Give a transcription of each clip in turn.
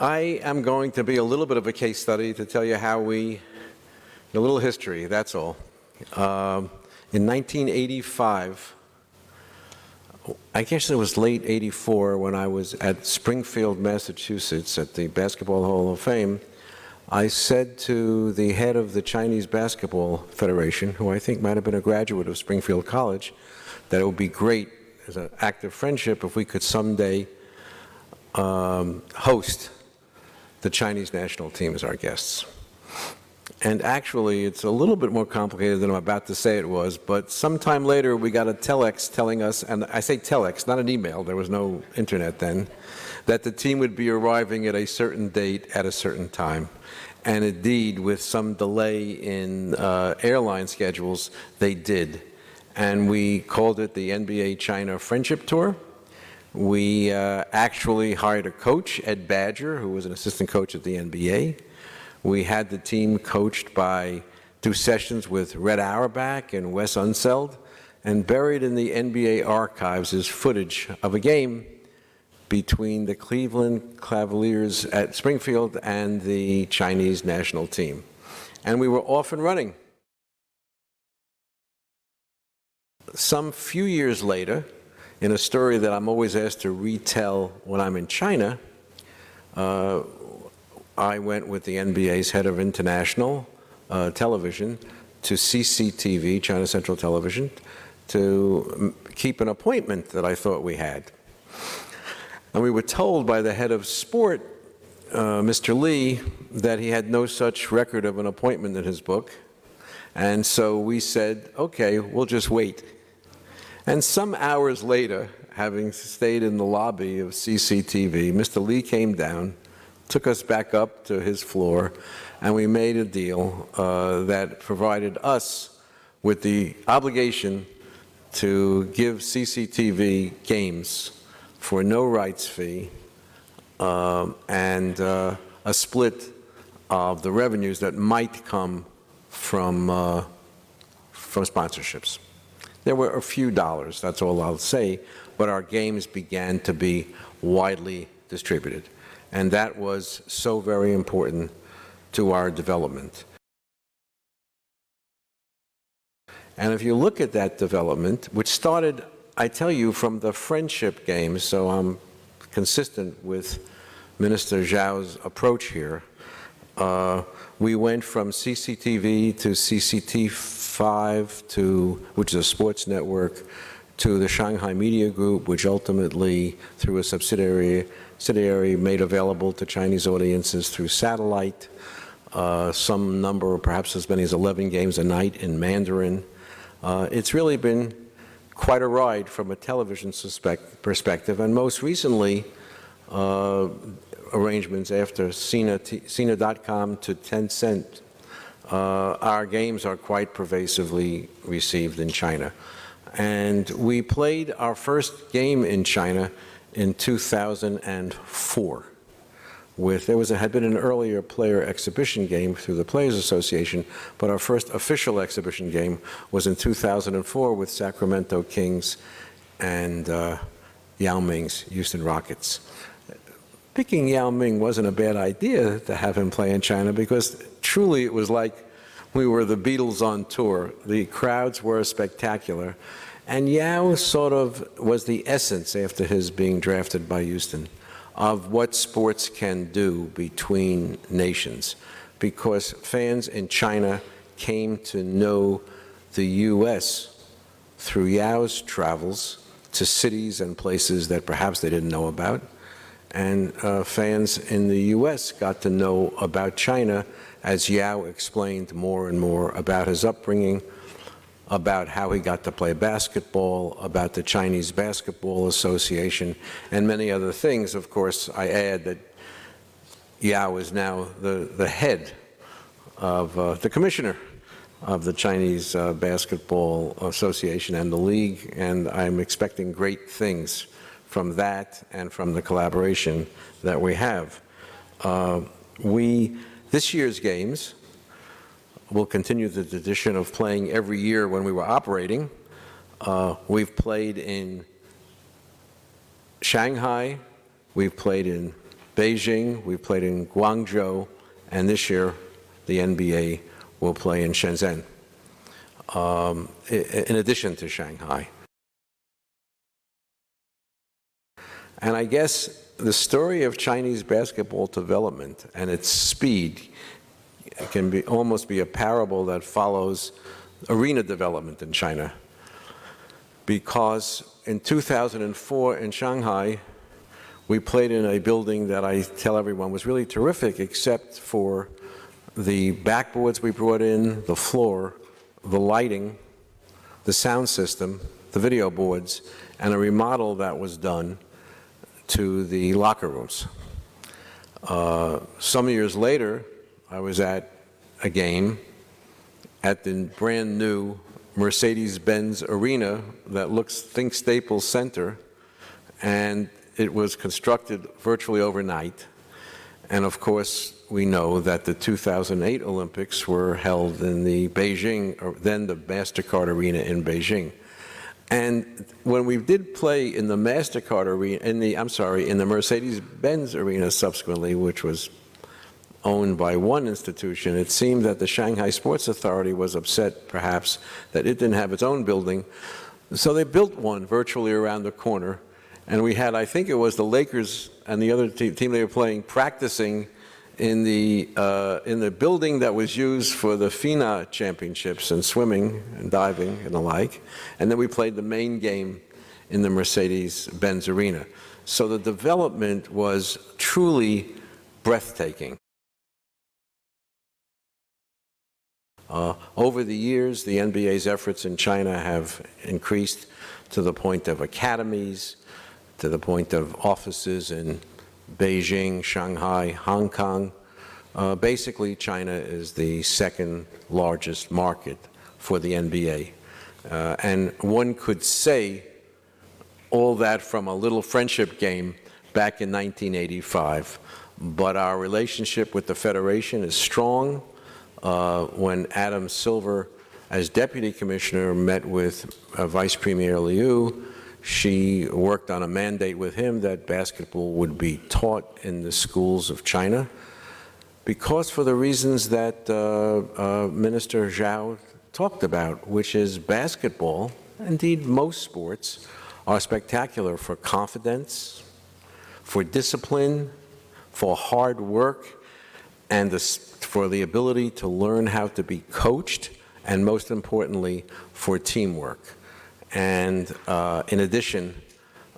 I am going to be a little bit of a case study to tell you how a little history, that's all. In 1985, I guess it was late 84 when I was at Springfield, Massachusetts at the Basketball Hall of Fame, I said to the head of the Chinese Basketball Federation, who I think might have been a graduate of Springfield College, that it would be great as an act of friendship if we could someday host the Chinese national team as our guests. And actually, it's a little bit more complicated than I'm about to say it was, but sometime later we got a telex telling us, and I say telex, not an email, there was no internet then, that the team would be arriving at a certain date at a certain time. And indeed, with some delay in airline schedules, they did. And we called it the NBA China Friendship Tour. We actually hired a coach, Ed Badger, who was an assistant coach at the NBA. We had the team coached by 2 sessions with Red Auerbach and Wes Unseld, and buried in the NBA archives is footage of a game between the Cleveland Cavaliers at Springfield and the Chinese national team. And we were off and running. Some few years later, in a story that I'm always asked to retell when I'm in China, I went with the NBA's head of international television to CCTV, China Central Television, to keep an appointment that I thought we had. And we were told by the head of sport, Mr. Lee, that he had no such record of an appointment in his book. And so we said, okay, we'll just wait. And some hours later, having stayed in the lobby of CCTV, Mr. Lee came down, took us back up to his floor, and we made a deal that provided us with the obligation to give CCTV games for no rights fee and a split of the revenues that might come from sponsorships. There were a few dollars, that's all I'll say, but our games began to be widely distributed. And that was so very important to our development. And if you look at that development, which started, I tell you, from the friendship games, so I'm consistent with Minister Zhao's approach here, we went from CCTV to CCT5, which is a sports network, to the Shanghai Media Group, which ultimately, through a subsidiary, made available to Chinese audiences through satellite, some number, perhaps as many as 11 games a night in Mandarin. It's really been quite a ride from a television perspective, and most recently, arrangements after Sina.com to Tencent, our games are quite pervasively received in China. And we played our first game in China in 2004. Had been an earlier player exhibition game through the Players Association, but our first official exhibition game was in 2004 with Sacramento Kings and Yao Ming's Houston Rockets. Picking Yao Ming wasn't a bad idea to have him play in China, because truly it was like we were the Beatles on tour. The crowds were spectacular. And Yao sort of was the essence, after his being drafted by Houston, of what sports can do between nations, because fans in China came to know the U.S. through Yao's travels to cities and places that perhaps they didn't know about, and fans in the U.S. got to know about China as Yao explained more and more about his upbringing, about how he got to play basketball, about the Chinese Basketball Association, and many other things. Of course, I add that Yao is now the head of the commissioner of the Chinese Basketball Association and the league, and I'm expecting great things from that and from the collaboration that we have. This year's games will continue the tradition of playing every year when we were operating. We've played in Shanghai, we've played in Beijing, we played in Guangzhou, and this year the NBA will play in Shenzhen, in addition to Shanghai. And I guess the story of Chinese basketball development and its speed can almost be a parable that follows arena development in China. Because in 2004 in Shanghai, we played in a building that I tell everyone was really terrific, except for the backboards we brought in, the floor, the lighting, the sound system, the video boards, and a remodel that was done to the locker rooms. Some years later, I was at a game at the brand new Mercedes-Benz Arena that think Staples Center, and it was constructed virtually overnight. And of course, we know that the 2008 Olympics were held in the Beijing, or then the MasterCard Arena in Beijing. And when we did play in the MasterCard Arena, in the Mercedes-Benz Arena subsequently, which was owned by one institution, it seemed that the Shanghai Sports Authority was upset, perhaps, that it didn't have its own building. So they built one virtually around the corner. And we had, I think it was the Lakers and the other team they were playing, practicing in the building that was used for the FINA championships in swimming and diving and the like. And then we played the main game in the Mercedes-Benz Arena. So the development was truly breathtaking. Over the years, the NBA's efforts in China have increased to the point of academies, to the point of offices in Beijing, Shanghai, Hong Kong. Basically, China is the second largest market for the NBA. And one could say all that from a little friendship game back in 1985. But our relationship with the Federation is strong. When Adam Silver, as Deputy Commissioner, met with Vice Premier Liu, she worked on a mandate with him that basketball would be taught in the schools of China, because for the reasons that Minister Zhao talked about, which is basketball, indeed most sports, are spectacular for confidence, for discipline, for hard work, and for the ability to learn how to be coached, and most importantly, for teamwork. And in addition,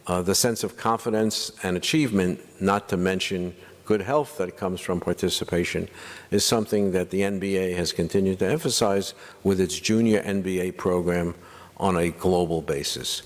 the sense of confidence and achievement, not to mention good health that comes from participation, is something that the NBA has continued to emphasize with its junior NBA program on a global basis.